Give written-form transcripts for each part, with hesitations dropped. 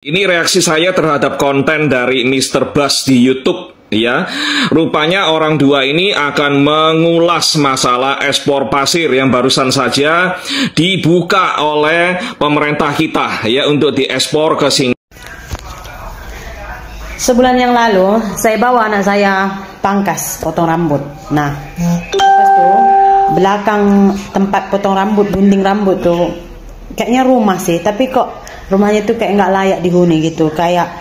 Ini reaksi saya terhadap konten dari Mr. Bas di YouTube. Ya, rupanya orang dua ini akan mengulas masalah ekspor pasir yang barusan saja dibuka oleh pemerintah kita ya untuk diekspor ke Singapura. Sebulan yang lalu saya bawa anak saya pangkas potong rambut. Nah, lepas tuh belakang tempat potong rambut, gunting rambut tuh kayaknya rumah sih, tapi kok rumahnya tuh kayak nggak layak dihuni gitu. Kayak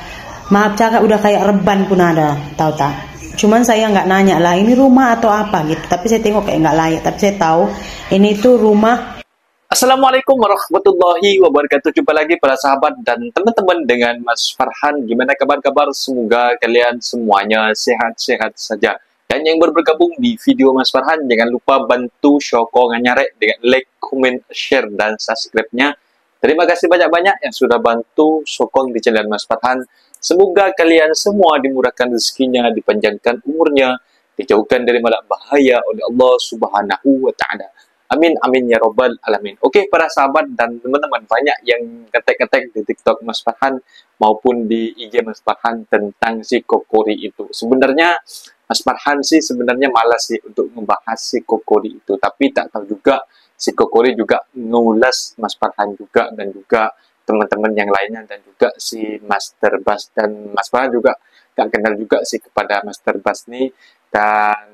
maaf cakap udah kayak reban pun ada, tahu tak? Cuman saya nggak nanya lah ini rumah atau apa gitu. Tapi saya tengok kayak nggak layak. Tapi saya tahu ini tuh rumah. Assalamualaikum warahmatullahi wabarakatuh. Jumpa lagi para sahabat dan teman-teman dengan Mas Farhan. Gimana kabar-kabar? Semoga kalian semuanya sehat-sehat saja. Dan yang baru bergabung di video Mas Farhan, jangan lupa bantu sokongan nyarek dengan like, comment, share, dan subscribe-nya. Terima kasih banyak-banyak yang sudah bantu sokong di channel Mas Farhan. Semoga kalian semua dimurahkan rezekinya, dipanjangkan umurnya, dijauhkan dari malak bahaya oleh Allah Subhanahu wa Ta'ala. Amin, amin ya robbal alamin. Oke, para sahabat dan teman-teman, banyak yang ngetek-ngetek di TikTok Mas Farhan maupun di IG Mas Farhan tentang si Kokori itu. Sebenarnya Mas Farhan sih sebenarnya malas sih untuk membahas si Kokori itu, tapi tak tahu juga si Kokori juga ngulas Mas Farhan juga dan juga teman-teman yang lainnya dan juga si Master Bas, dan Mas Farhan juga gak kenal juga sih kepada Master Bas nih, dan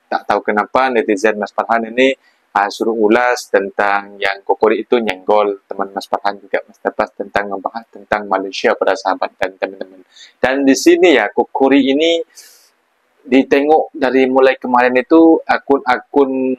tak tahu kenapa netizen Mas Farhan ini suruh ulas tentang yang Kokori itu nyenggol teman Mas Farhan juga Master Bas tentang membahas tentang Malaysia pada sahabat dan teman-teman. Dan di sini ya Kokori ini ditengok dari mulai kemarin itu akun-akun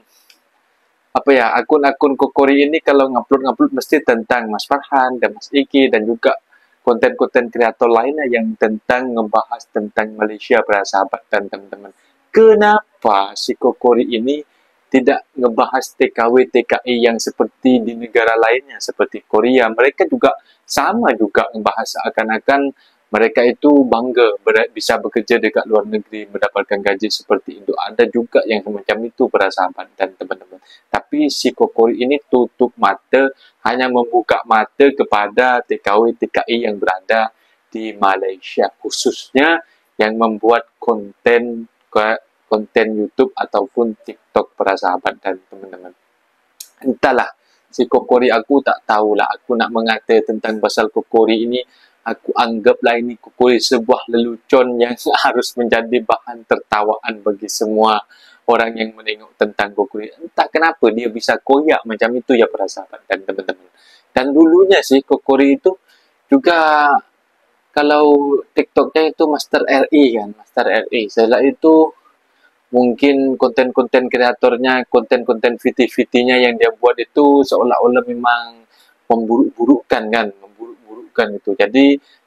akun-akun Kokori ini kalau ngupload mesti tentang Mas Farhan dan Mas Iki dan juga konten-konten kreator lainnya yang tentang ngebahas tentang Malaysia para sahabat dan teman-teman. Kenapa si Kokori ini tidak ngebahas TKW TKI yang seperti di negara lainnya seperti Korea? Mereka juga sama juga ngebahas seakan-akan mereka itu bangga bisa bekerja dekat luar negeri mendapatkan gaji seperti itu. Ada juga yang semacam itu para sahabat dan teman-teman. Tapi si Kokori ini tutup mata, hanya membuka mata kepada TKW TKI yang berada di Malaysia, khususnya yang membuat konten YouTube ataupun TikTok para sahabat dan teman-teman. Entahlah, si Kokori aku tak tahulah. Aku nak mengata tentang pasal Kokori ini, aku anggaplah ini Kokori sebuah lelucon yang harus menjadi bahan tertawaan bagi semua orang yang menengok tentang Kokori. Entah kenapa dia bisa koyak macam itu ya para sahabat dan teman-teman. Dan dulunya sih Kokori itu juga kalau TikToknya itu Master RI kan, Master RI. Setelah itu mungkin konten-konten kreatornya, konten-konten VT-VT-nya yang dia buat itu seolah-olah memang memburuk-burukkan kan, memburuk-burukkan itu. Jadi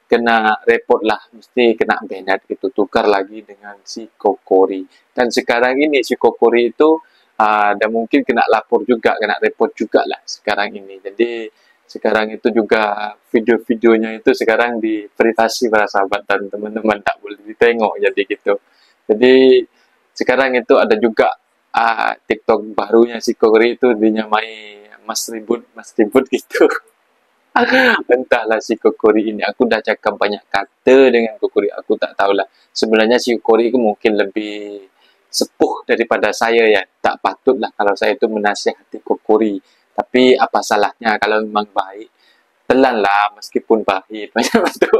kena repot lah, mesti kena banned gitu, tukar lagi dengan si Kokori. Dan sekarang ini si Kokori itu dan mungkin kena lapor juga, kena repot juga lah sekarang ini. Jadi sekarang itu juga video-videonya itu sekarang di privasi para sahabat dan teman-teman, tak boleh ditengok jadi gitu. Jadi sekarang itu ada juga TikTok barunya si Kokori itu dinyamai Mas Ribut gitu. Entahlah si Kokori ini, aku dah cakap banyak kata dengan Kokori, aku tak tahulah. Sebenarnya si Kokori itu mungkin lebih sepuh daripada saya ya. Tak patutlah kalau saya itu menasihati Kokori. Tapi apa salahnya kalau memang baik, telanlah meskipun pahit. Macam itu.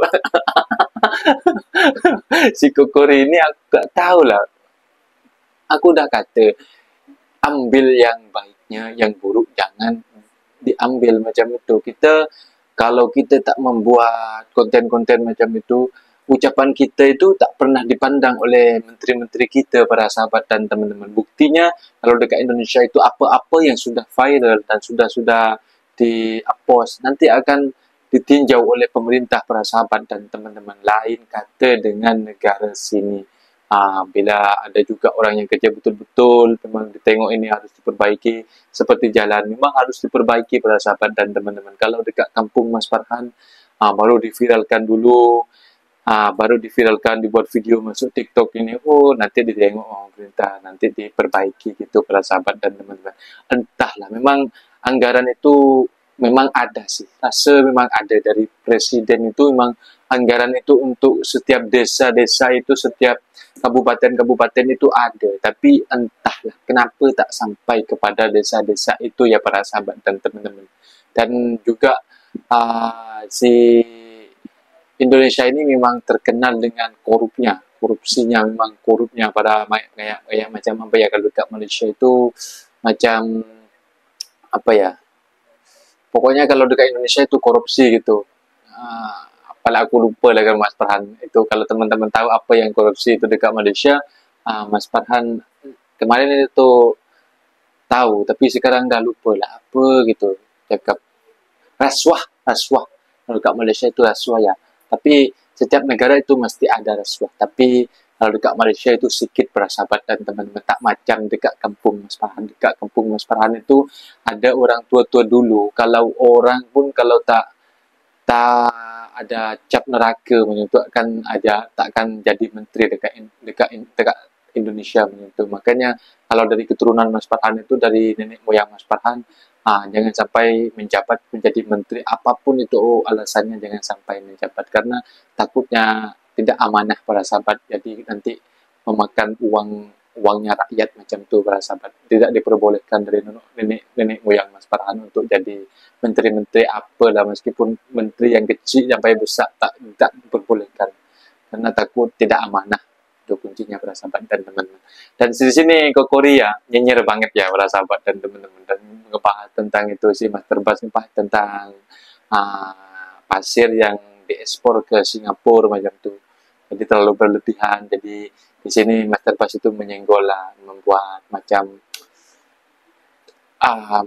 Si Kokori ini aku tak tahulah. Aku dah kata, ambil yang baiknya, yang buruk jangan diambil macam itu. Kalau kita tak membuat konten-konten macam itu, ucapan kita itu tak pernah dipandang oleh menteri-menteri kita para sahabat dan teman-teman. Buktinya kalau dekat Indonesia itu apa-apa yang sudah viral dan sudah di-post nanti akan ditinjau oleh pemerintah para sahabat dan teman-teman. Lain kata dengan negara sini. Bila ada juga orang yang kerja betul-betul, memang ditengok ini harus diperbaiki, seperti jalan, memang harus diperbaiki para sahabat dan teman-teman. Kalau dekat kampung Mas Farhan, baru diviralkan dulu, baru diviralkan, dibuat video masuk TikTok ini, nanti ditengok pemerintah, nanti diperbaiki gitu para sahabat dan teman-teman. Entahlah, memang anggaran itu memang ada sih, rasa memang ada dari presiden itu, memang anggaran itu untuk setiap desa-desa itu, setiap kabupaten-kabupaten itu ada, tapi entahlah kenapa tak sampai kepada desa-desa itu ya para sahabat dan teman-teman. Dan juga si Indonesia ini memang terkenal dengan korupsinya memang korupnya pada kayak macam apa ya, kalau dekat Malaysia itu macam apa ya, pokoknya kalau dekat Indonesia itu korupsi gitu. Apalah aku lupa lah kan Mas Farhan itu, kalau teman-teman tahu apa yang korupsi itu dekat Malaysia, Mas Farhan kemarin itu tahu, tapi sekarang dah lupa lah apa gitu, cakap rasuah kalau dekat Malaysia itu rasuah ya, tapi setiap negara itu mesti ada rasuah, tapi kalau dekat Malaysia itu sedikit para sahabat dan teman-teman, tak macam dekat kampung Mas Farhan. Dekat kampung Mas Farhan itu ada orang tua-tua dulu, kalau orang pun kalau tak ada cap neraka menyentuh takkan jadi menteri dekat Indonesia menyentuh. Makanya kalau dari keturunan Mas Farhan itu, dari nenek moyang Mas Farhan, jangan sampai menjabat menjadi menteri apapun itu alasannya, jangan sampai menjabat karena takutnya tidak amanah para sahabat, jadi nanti memakan uangnya rakyat macam tu para sahabat. Tidak diperbolehkan dari nenek moyang Mas Farhan untuk jadi menteri-menteri apalah, meskipun menteri yang kecil sampai besar tak diperbolehkan karena takut tidak amanah. Itu kuncinya para sahabat dan teman-teman. Dan di sini ke Korea nyinyir banget ya para sahabat dan teman-teman, dan ngebahas tentang itu sih Mas Terbas, ngebahas tentang pasir yang diekspor ke Singapura macam tu. Jadi terlalu berlebihan. Jadi di sini Mas Terbas itu menyenggol lah, membuat macam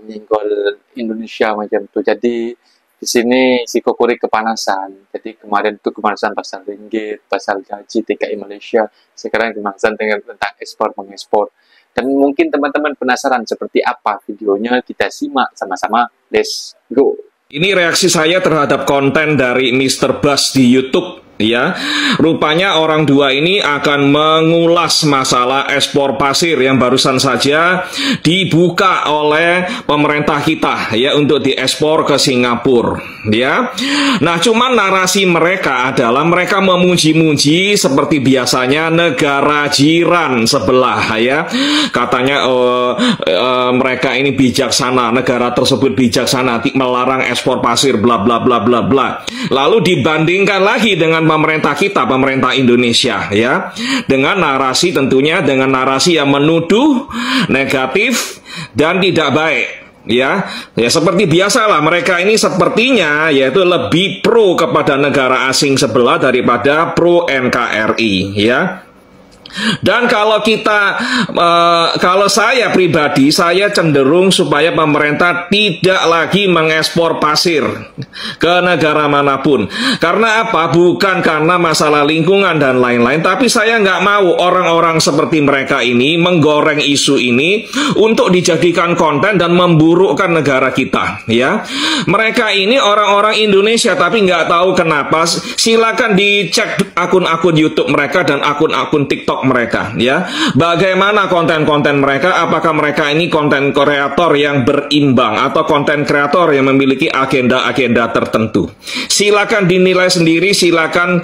menyenggol Indonesia macam tu. Jadi di sini si Kokori kepanasan. Jadi kemarin itu kepanasan pasal ringgit, pasal gaji TKI Malaysia. Sekarang kepanasan tentang ekspor mengekspor. Dan mungkin teman-teman penasaran seperti apa videonya, kita simak sama-sama. Let's go. Ini reaksi saya terhadap konten dari Mr. Bas di YouTube. Ya, rupanya orang dua ini akan mengulas masalah ekspor pasir yang barusan saja dibuka oleh pemerintah kita ya untuk diekspor ke Singapura ya. Nah, cuman narasi mereka adalah mereka memuji-muji seperti biasanya negara jiran sebelah ya. Katanya mereka ini bijaksana, negara tersebut bijaksana melarang ekspor pasir bla bla bla bla bla. Lalu dibandingkan lagi dengan pemerintah kita, pemerintah Indonesia ya, dengan narasi tentunya dengan narasi yang menuduh, negatif dan tidak baik ya. Ya seperti biasalah mereka ini sepertinya yaitu lebih pro kepada negara asing sebelah daripada pro NKRI ya. Dan kalau kalau saya pribadi, saya cenderung supaya pemerintah tidak lagi mengekspor pasir ke negara manapun. Karena apa? Bukan karena masalah lingkungan dan lain-lain, tapi saya nggak mau orang-orang seperti mereka ini menggoreng isu ini untuk dijadikan konten dan memburukkan negara kita. Ya, mereka ini orang-orang Indonesia, tapi nggak tahu kenapa. Silakan dicek akun-akun YouTube mereka dan akun-akun TikTok mereka ya, bagaimana konten-konten mereka, apakah mereka ini konten kreator yang berimbang atau konten kreator yang memiliki agenda-agenda tertentu. Silakan dinilai sendiri, silakan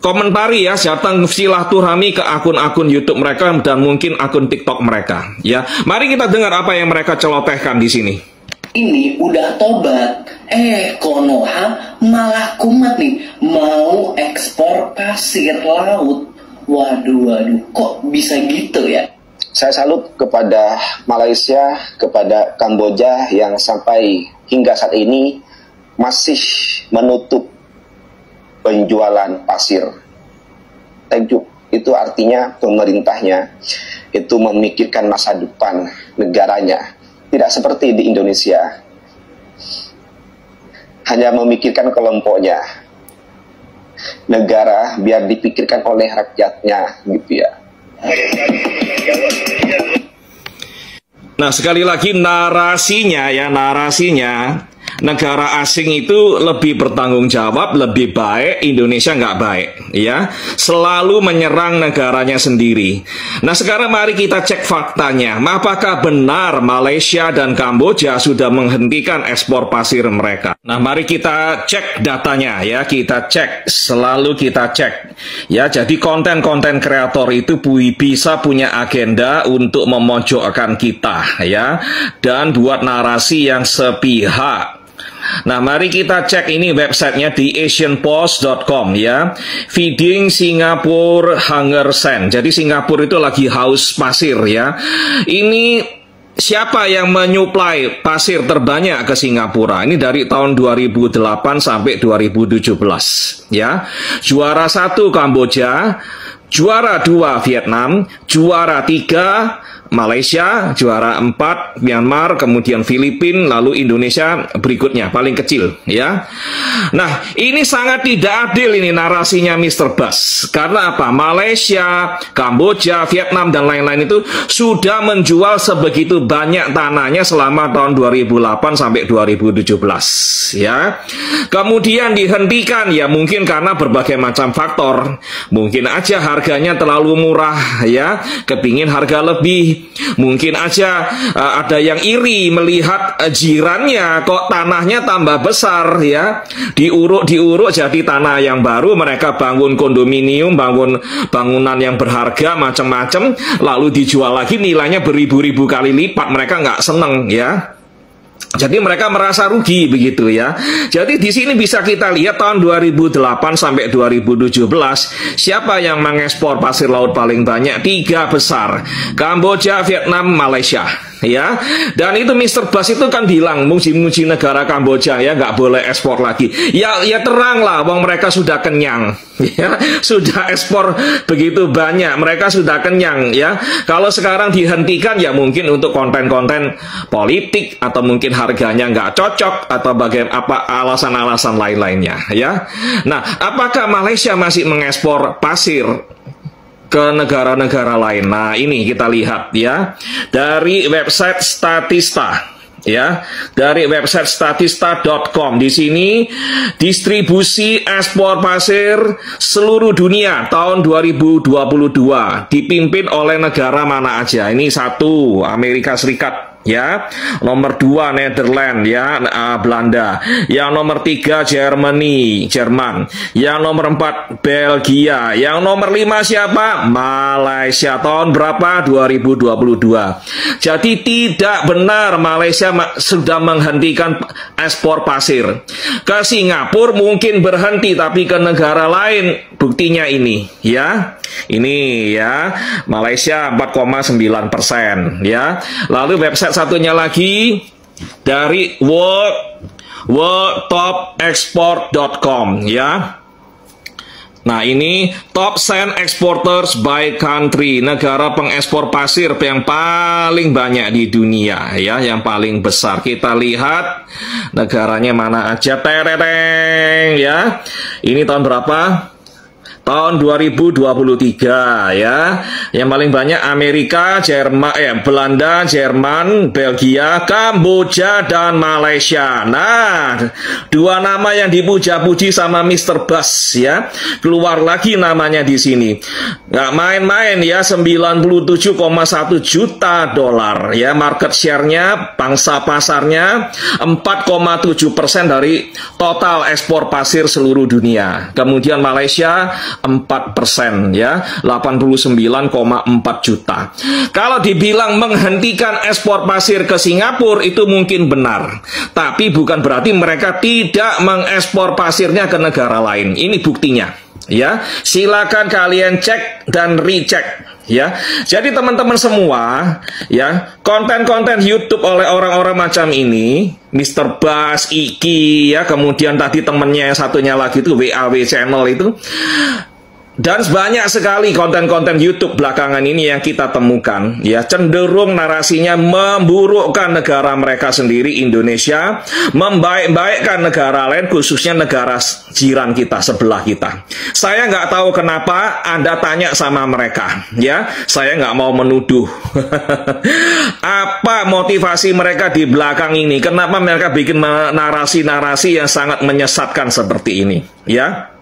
komentari ya, silaturahmi ke akun-akun YouTube mereka dan mungkin akun TikTok mereka ya. Mari kita dengar apa yang mereka celotehkan di sini. Ini udah tobat, Konoha malah kumat nih, mau ekspor pasir laut. Waduh, kok bisa gitu ya? Saya salut kepada Malaysia, kepada Kamboja yang sampai hingga saat ini masih menutup penjualan pasir. Thank you. Itu artinya pemerintahnya itu memikirkan masa depan negaranya. Tidak seperti di Indonesia, hanya memikirkan kelompoknya. Negara biar dipikirkan oleh rakyatnya gitu ya. Nah, sekali lagi narasinya negara asing itu lebih bertanggung jawab, lebih baik, Indonesia nggak baik, ya. Selalu menyerang negaranya sendiri. Nah, sekarang mari kita cek faktanya. Apakah benar Malaysia dan Kamboja sudah menghentikan ekspor pasir mereka? Nah, mari kita cek datanya, ya. Kita cek, selalu kita cek. Ya, jadi konten-konten kreator itu bisa punya agenda untuk memojokkan kita, ya, dan buat narasi yang sepihak. Nah, mari kita cek ini websitenya di asianpost.com, ya. Feeding Singapore Hunger Sand. Jadi Singapura itu lagi haus pasir, ya. Ini siapa yang menyuplai pasir terbanyak ke Singapura? Ini dari tahun 2008 sampai 2017, ya. Juara 1 Kamboja, juara 2 Vietnam, juara 3 Malaysia, juara 4 Myanmar, kemudian Filipina, lalu Indonesia berikutnya, paling kecil, ya. Nah, ini sangat tidak adil ini narasinya Mr. Bas. Karena apa? Malaysia, Kamboja, Vietnam, dan lain-lain itu sudah menjual sebegitu banyak tanahnya selama tahun 2008 sampai 2017, ya. Kemudian dihentikan, ya mungkin karena berbagai macam faktor. Mungkin aja harganya terlalu murah, ya, kepingin harga lebih. Mungkin aja ada yang iri melihat jirannya kok tanahnya tambah besar, ya. Diuruk jadi tanah yang baru, mereka bangun kondominium, bangun bangunan yang berharga macam-macam, lalu dijual lagi nilainya beribu-ribu kali lipat, mereka nggak seneng, ya. Jadi mereka merasa rugi begitu, ya. Jadi di sini bisa kita lihat tahun 2008 sampai 2017 siapa yang mengekspor pasir laut paling banyak? 3 besar, Kamboja, Vietnam, Malaysia, ya. Dan itu Mr. Bas itu kan bilang muji-muji negara Kamboja, ya, nggak boleh ekspor lagi. Ya terang lah, wong mereka sudah kenyang, ya, sudah ekspor begitu banyak, mereka sudah kenyang, ya. Kalau sekarang dihentikan, ya mungkin untuk konten-konten politik atau mungkin harganya nggak cocok atau bagaimana alasan-alasan lain-lainnya, ya. Nah, apakah Malaysia masih mengekspor pasir ke negara-negara lain? Nah, ini kita lihat, ya, dari website Statista, ya, dari website statista.com. Di sini distribusi ekspor pasir seluruh dunia tahun 2022 dipimpin oleh negara mana aja? Ini 1 Amerika Serikat, ya, nomor 2 Netherlands, ya, Belanda, yang nomor 3 Jerman, yang nomor 4 Belgia, yang nomor 5 siapa? Malaysia. Tahun berapa? 2022. Jadi tidak benar Malaysia sudah menghentikan ekspor pasir. Ke Singapura mungkin berhenti, tapi ke negara lain buktinya ini, ya. Ini, ya, Malaysia 4,9%, ya. Lalu website satunya lagi dari worldtopexport.com, ya. Nah, ini top 10 exporters by country, negara pengekspor pasir yang paling banyak di dunia, ya, yang paling besar. Kita lihat negaranya mana aja, tereng, ya. Ini tahun berapa? Tahun 2023, ya. Yang paling banyak Amerika, Belanda, Jerman, Belgia, Kamboja, dan Malaysia. Nah, 2 nama yang dipuja-puji sama Mr. Bas, ya. Keluar lagi namanya di sini. Nggak main-main, ya, 97,1 juta dolar, ya. Market share-nya, pangsa pasarnya 4,7% dari total ekspor pasir seluruh dunia. Kemudian Malaysia 4%, ya, 89,4 juta. Kalau dibilang menghentikan ekspor pasir ke Singapura itu mungkin benar, tapi bukan berarti mereka tidak mengekspor pasirnya ke negara lain. Ini buktinya, ya. Silakan kalian cek dan recheck, ya. Jadi teman-teman semua, ya, konten-konten YouTube oleh orang-orang macam ini, Mr. Bas, Iki, ya, kemudian tadi temennya yang satunya lagi itu WAW channel itu, Dan banyak sekali konten-konten YouTube belakangan ini yang kita temukan, ya, cenderung narasinya memburukkan negara mereka sendiri, Indonesia, membaik-baikkan negara lain, khususnya negara jiran kita, sebelah kita. Saya nggak tahu kenapa, Anda tanya sama mereka, ya. Saya nggak mau menuduh. Apa motivasi mereka di belakang ini? Kenapa mereka bikin narasi-narasi yang sangat menyesatkan seperti ini, ya?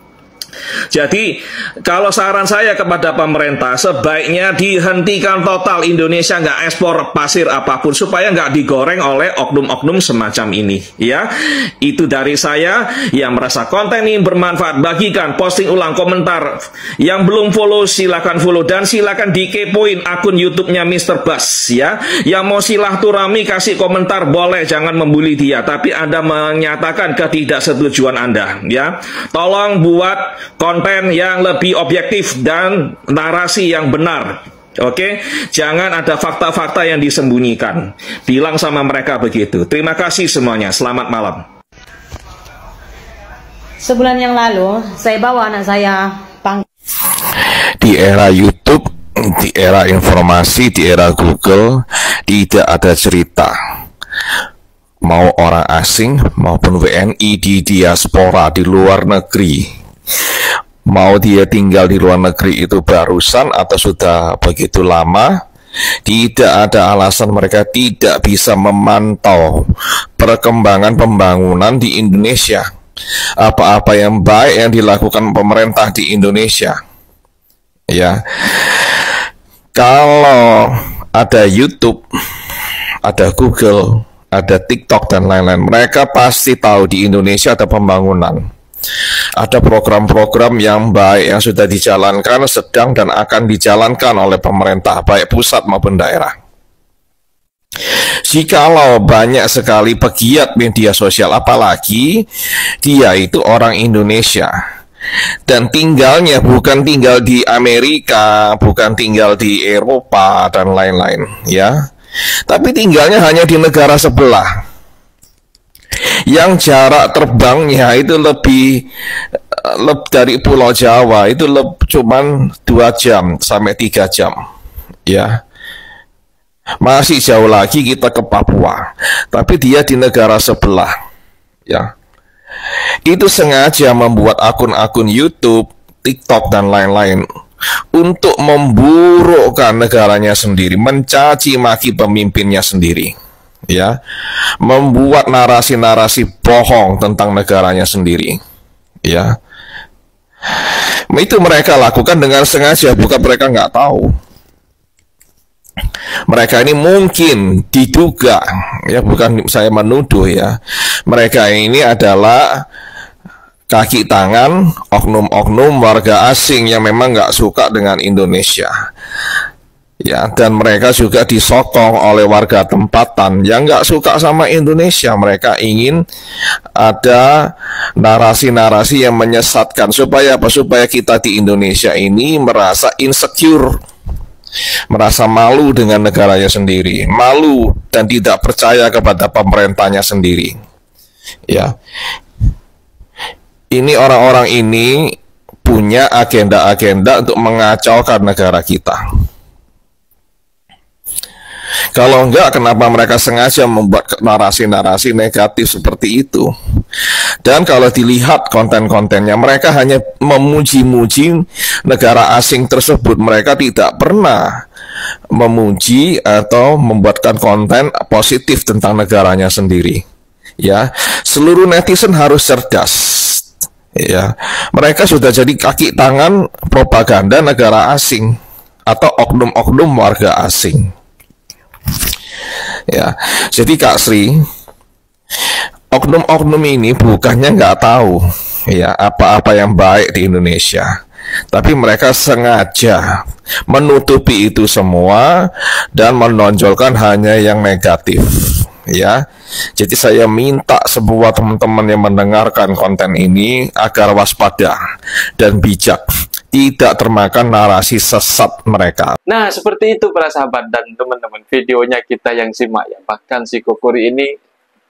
Jadi, kalau saran saya kepada pemerintah, sebaiknya dihentikan total Indonesia nggak ekspor pasir apapun, supaya nggak digoreng oleh oknum-oknum semacam ini, ya. Itu dari saya. Yang merasa konten ini bermanfaat, bagikan, posting ulang, komentar. Yang belum follow, silakan follow, dan silakan dikepoin akun YouTube-nya Mr. Bas, ya. Yang mau silaturahmi, kasih komentar, boleh, jangan membuli dia, tapi Anda menyatakan ketidaksetujuan Anda, ya. Tolong buat konten yang lebih objektif dan narasi yang benar. Oke, jangan ada fakta-fakta yang disembunyikan. Bilang sama mereka begitu. Terima kasih semuanya. Selamat malam. Sebulan yang lalu, saya bawa anak saya Di era YouTube, di era informasi, di era Google, tidak ada cerita. Mau orang asing maupun WNI di diaspora, di luar negeri, mau dia tinggal di luar negeri itu barusan atau sudah begitu lama, tidak ada alasan mereka tidak bisa memantau perkembangan pembangunan di Indonesia. Apa-apa yang baik yang dilakukan pemerintah di Indonesia. Ya. Kalau ada YouTube, ada Google, ada TikTok dan lain-lain, mereka pasti tahu di Indonesia ada pembangunan. Ada program-program yang baik yang sudah dijalankan, sedang dan akan dijalankan oleh pemerintah, baik pusat maupun daerah. Jikalau banyak sekali pegiat media sosial, apalagi dia itu orang Indonesia, dan tinggalnya bukan tinggal di Amerika, bukan tinggal di Eropa dan lain-lain, ya, tapi tinggalnya hanya di negara sebelah, yang jarak terbangnya itu lebih dari Pulau Jawa itu cuman 2 jam sampai 3 jam, ya. Masih jauh lagi kita ke Papua, tapi dia di negara sebelah, ya. Itu sengaja membuat akun-akun YouTube, TikTok dan lain-lain untuk memburukkan negaranya sendiri, mencaci maki pemimpinnya sendiri, ya, membuat narasi-narasi bohong tentang negaranya sendiri, ya. Itu mereka lakukan dengan sengaja, bukan mereka nggak tahu. Mereka ini mungkin diduga, ya, bukan saya menuduh, ya, mereka ini adalah kaki tangan oknum-oknum warga asing yang memang nggak suka dengan Indonesia. Ya, dan mereka juga disokong oleh warga tempatan yang nggak suka sama Indonesia. Mereka ingin ada narasi-narasi yang menyesatkan supaya apa? Supaya kita di Indonesia ini merasa insecure, merasa malu dengan negaranya sendiri, malu dan tidak percaya kepada pemerintahnya sendiri. Ya, ini orang-orang ini punya agenda-agenda untuk mengacaukan negara kita. Kalau enggak, kenapa mereka sengaja membuat narasi-narasi negatif seperti itu? Dan kalau dilihat konten-kontennya, mereka hanya memuji-muji negara asing tersebut. Mereka tidak pernah memuji atau membuatkan konten positif tentang negaranya sendiri. Ya, seluruh netizen harus cerdas. Ya, mereka sudah jadi kaki tangan propaganda negara asing atau oknum-oknum warga asing. Ya, jadi Kak Sri, oknum-oknum ini bukannya nggak tahu, ya, apa-apa yang baik di Indonesia, tapi mereka sengaja menutupi itu semua dan menonjolkan hanya yang negatif. Ya, jadi saya minta semua teman-teman yang mendengarkan konten ini agar waspada dan bijak, tidak termakan narasi sesat mereka. Nah, seperti itu para sahabat dan teman-teman, videonya kita yang simak ya. Bahkan si Kokori ini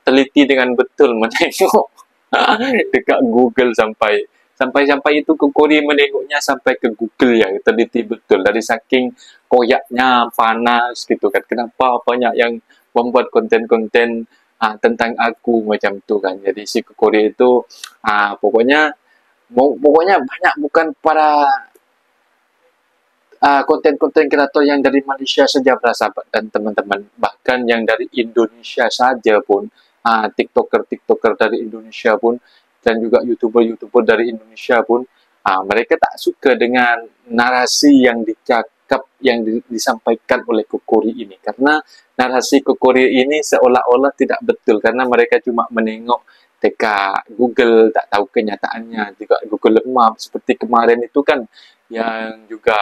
teliti dengan betul menengok dekat Google sampai Sampai-sampai itu Kokori menengoknya sampai ke Google ya, teliti betul dari saking koyaknya panas gitu kan. Kenapa banyak yang membuat konten-konten tentang aku macam tu kan. Jadi si Kokori itu pokoknya banyak, bukan para konten-konten kreator yang dari Malaysia saja sahabat dan teman-teman, bahkan yang dari Indonesia saja pun, TikToker dari Indonesia pun, dan juga YouTuber dari Indonesia pun, mereka tak suka dengan narasi yang disampaikan oleh Kokori ini, karena narasi Kokori ini seolah-olah tidak betul, karena mereka cuma menengok dekat Google, tak tahu kenyataannya. Juga Google Map seperti kemarin itu kan, yang juga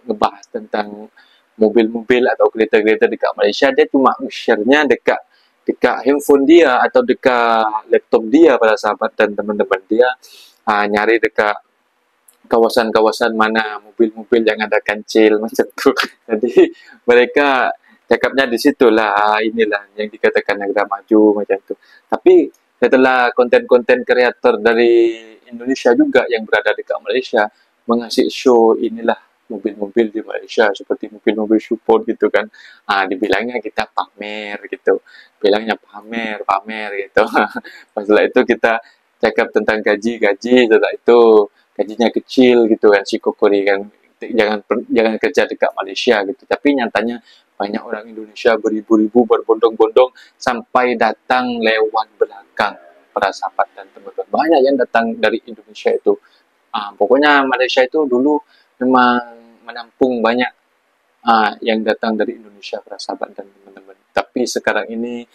ngebahas tentang mobil-mobil atau kereta-kereta dekat Malaysia, dia cuma share-nya dekat handphone dia atau dekat laptop dia para sahabat dan teman-teman. Dia nyari dekat kawasan-kawasan mana mobil-mobil yang ada kancil macam tu. Jadi mereka cakapnya di situlah, inilah yang dikatakan negara maju macam tu. Tapi setelah konten-konten kreator dari Indonesia juga yang berada dekat Malaysia mengasih show inilah mobil-mobil di Malaysia, seperti mobil-mobil support gitu kan, dibilangnya kita pamer gitu, bilangnya pamer gitu. Setelah itu kita cakap tentang gaji, setelah itu gajinya kecil gitu kan si Kokori kan, jangan kerja dekat Malaysia gitu. Tapi nyatanya banyak orang Indonesia beribu-ribu berbondong-bondong sampai datang lewat belakang para sahabat dan teman-teman. Banyak yang datang dari Indonesia itu. Pokoknya Malaysia itu dulu memang menampung banyak yang datang dari Indonesia para sahabat dan teman-teman. Tapi sekarang ini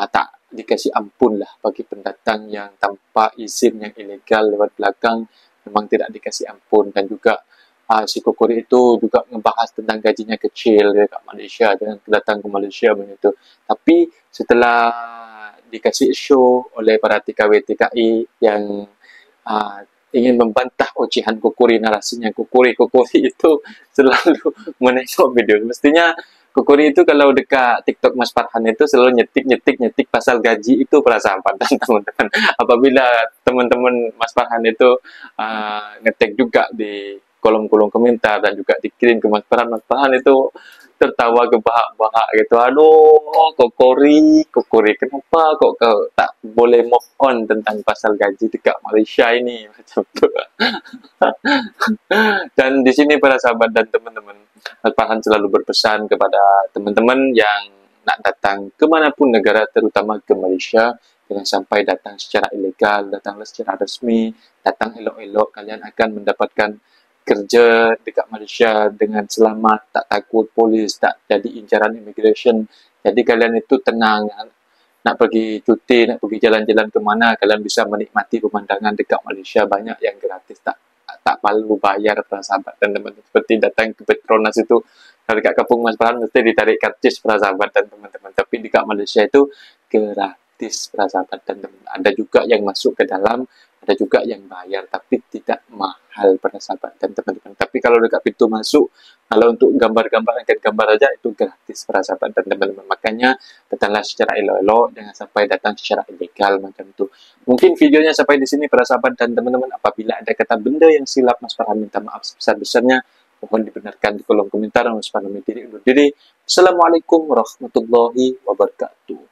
tak dikasih ampun lah bagi pendatang yang tanpa izin yang ilegal lewat belakang, memang tidak dikasih ampun. Dan juga si Kokori itu juga ngebahas tentang gajinya kecil dekat Malaysia, dengan datang ke Malaysia begitu. Tapi setelah dikasih show oleh para TKW-TKI yang ingin membantah ocehan Kokori, narasinya Kokori itu selalu menengok video. Mestinya Kokori itu kalau dekat TikTok Mas Farhan itu selalu nyetik pasal gaji itu para sahabat dan teman-teman. Apabila teman-teman Mas Farhan itu ngetek juga di kolom-kolom komentar dan juga dikirim ke Mas Farhan itu tertawa kebahak-bahak gitu. Aduh, Kokori, kenapa kok kau tak boleh move on tentang pasal gaji dekat Malaysia ini macam tu. Dan di sini para sahabat dan teman-teman, Mas Farhan selalu berpesan kepada teman-teman yang nak datang kemanapun negara, terutama ke Malaysia, jangan sampai datang secara ilegal, datanglah secara resmi, datang elok-elok, kalian akan mendapatkan kerja dekat Malaysia dengan selamat, tak takut polis, tak jadi incaran immigration. Jadi kalian itu tenang, nak pergi cuti, nak pergi jalan-jalan ke mana, kalian bisa menikmati pemandangan dekat Malaysia, banyak yang gratis, tak perlu bayar para sahabat dan teman-teman. Seperti datang ke Petronas itu, kalau dekat kampung Mas Farhan mesti ditarik karcis para sahabat dan teman-teman. Tapi dekat Malaysia itu gratis para sahabat dan teman-teman. Ada juga yang masuk ke dalam, ada juga yang bayar, tapi tidak mahal para sahabat dan teman-teman. Tapi kalau dekat pintu masuk, kalau untuk gambar-gambar, angkat gambar aja itu gratis para sahabat dan teman-teman. Makanya datanglah secara elok-elok, jangan sampai datang secara ilegal macam itu. Mungkin videonya sampai di sini para sahabat dan teman-teman. Apabila ada kata benda yang silap, Mas Farhan minta maaf sebesar-besarnya. Mohon dibenarkan di kolom komentar. Mas Farhan undur diri. Assalamualaikum warahmatullahi wabarakatuh.